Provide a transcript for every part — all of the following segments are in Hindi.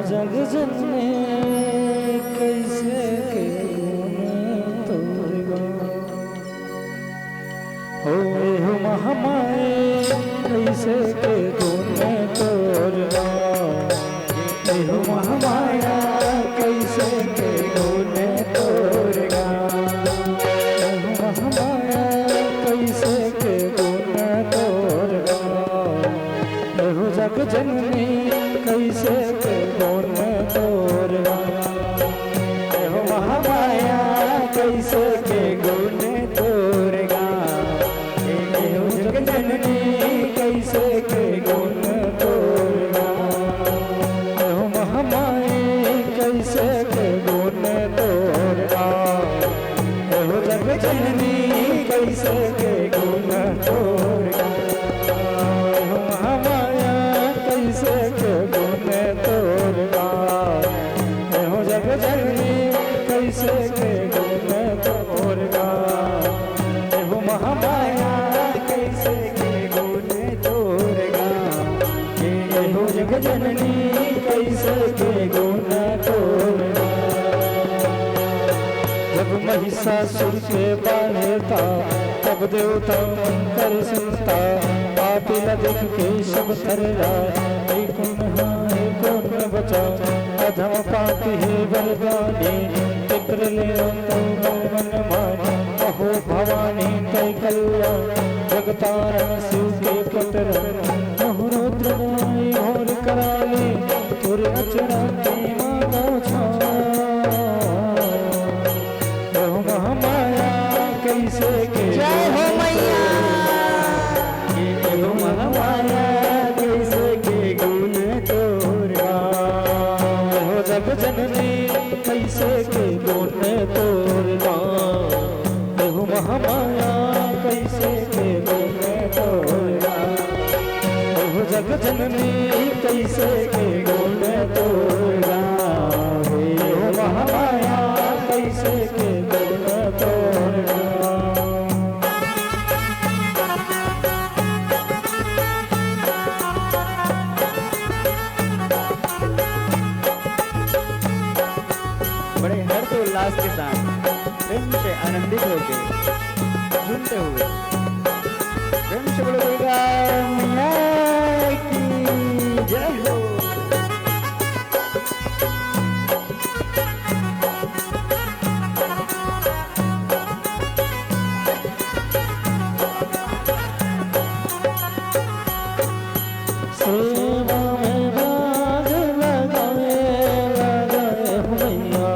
जग जननी कैसे के तोरगा हो महामाए कैसे के गुने तोरगा हो महामाया कैसे के गुने तोरगा हो महामाया कैसे के गुने तोरगा हो जग जननी कैसे के गुने तोरगा हो महामाया कैसे के गुने तोरगा हो जग जननी कैसे के गुने तोरगा हो महामाया कैसे के गुने तोरगा हो जग जननी कैसे के गुने तोरगा हो महामाया कैसे के गुने तोरगा हो जग जननी कैसे के गुने तोरगा हो महामाया कैसे के गुने तोरगा हो जग जननी कैसे के गुने तोरगा जब महिषासुर के बाढ़े था तब देवता मंत्र सुनता पापी न देख के सब थर्रा कौन बचा अधम पापी है बलवानी चक्र ले मन मानी अहो भवानी तय कल्याण जगतारण शिव के पुत्र रुद्र घोर कराली तुर अचरा की माता छा महामाया कैसे के जय हो मैया हो महामाया कैसे के गुण तोरगा हो जग जननी कैसे के गुण तोरगा हो महामाया कैसे के गुण तोरगा हो जग जननी कैसे के गुण तोरगा हो महामाया कैसे के गुण तोरगा बड़े हर्षोल्लास के साथ प्रेम से आनंदित होकर झूमते हुए प्रेम से बोलेगा मैया की जय हो। सेवा में बाग लगाए लगाए हो मैया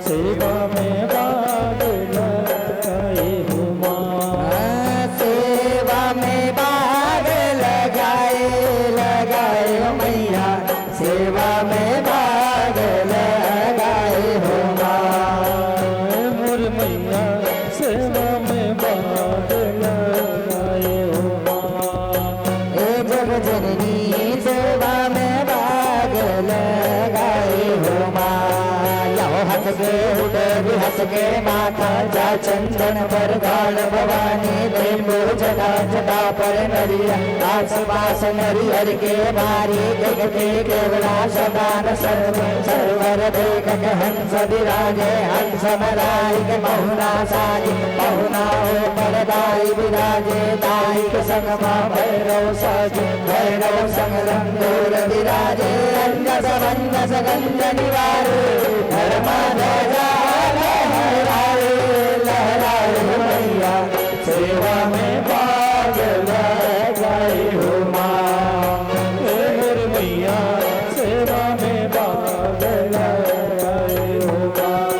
सेवा में बाग लगाए हो माँ सेवा में बाग लगाए लगाए हो मैया सेवा में बाग लगाए हो माँ मोर मैया सेवा में बाग लगाए हो माँ जग जननी सेवा में बाग लगाए हो माँ हंस के उदर हंस के माथा जा चंदन पर गाल भवानी प्रेमो जटा जटा पर नरिया आस पास नरियर के भारी जगते केवला सदान सर्व सर्वर देखत हंस विराजे हंस मलाइक बहुना सारी बहुना हो परदाई विराजे दाइक संग भैरव साज भैरव संग रंगोर विराजे अंजस वंदस गंज निवारे धर्मा ध्वजा लहराए लहराए हो मैया सेवा में बाग लगाए हो माँ मोर मैया सेवा में बाग लगाए हो माँ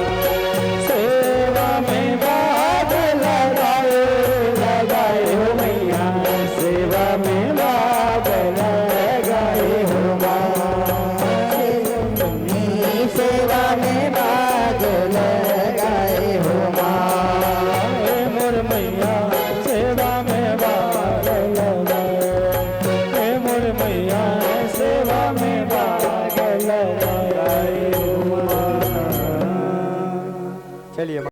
सेवा में बाग लगाए लगाए हो मैया सेवा में बाग लगाए हो माँ सेवा में बाग लगाए हो माँ मोर मैया